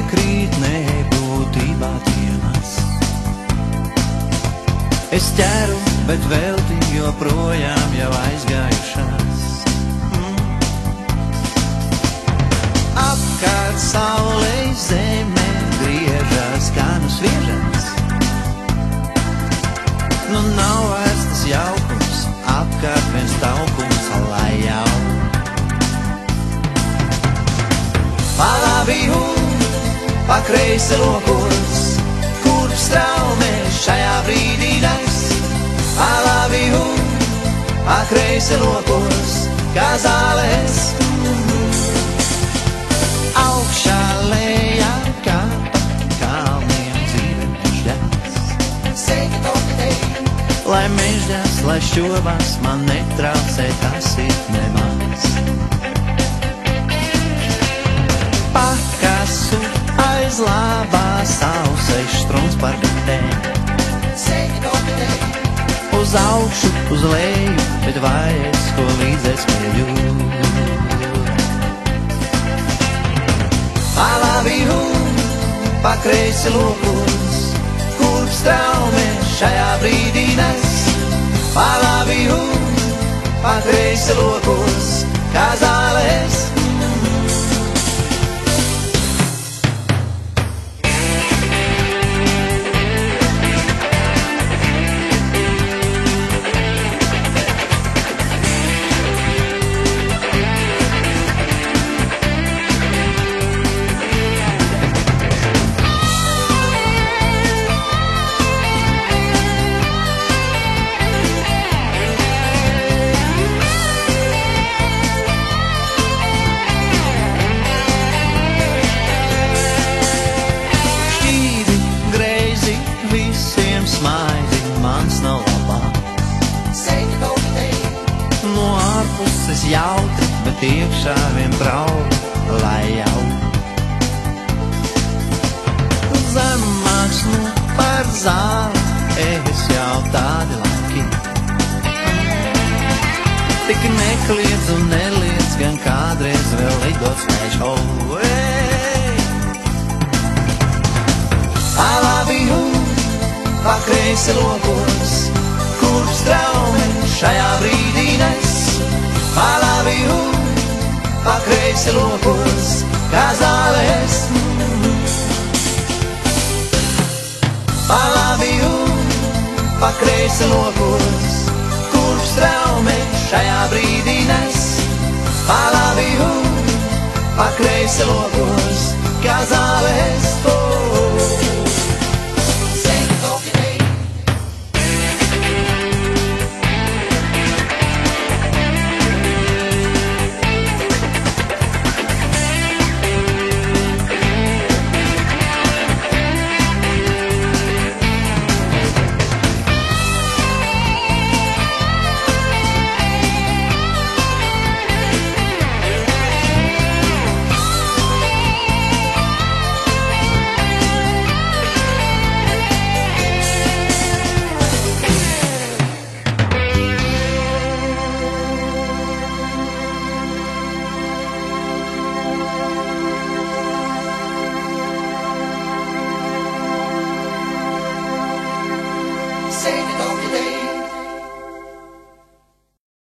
iekrīt nebūtībā dienas. Es ķeru, bet velti joprojām jau aizgājušās. Apkārt saulei zeme griežas, kā nu sviežas. Nu nav vairs tas jaukums, apkārt viens taukums, lai jau. Pa labi un pa kreisi lokos, kurp straumēs šajā brīdī nes. Pa labi un pa kreisi lokos, kā zālēs. Augšā lejā kā kalniem dzīve mežģās. Lai mežģās, lai šķobās, man netraucē tas ir nemaz. Pakasu aiz labās ausais struns par gatēm. Uz augšu, uz leju, bet vai es ko līdzēs spēļu? Pa labi un pa kreisi lokos, kurp straumēs šajā brīdī nes. Pa labi un pa kreisi lokos, kā zālēs. No ārpuses jautri, bet iekšā vien brauc, lai jau. Zemāks nu par zāli, es jau tādi laiki. Tik nekliedz un neliedz, gan kādreiz vēl lidot spēš. Pa labi un pa kreisi lokos, kurp straumēs šajā brīdī nes. Pa labi un pa kreisi lokos, kā zālēs. Pa labi un pa kreisi lokos, kurp straumēs šajā brīdī nes. Pa labi un pa kreisi lokos, kā zālēs.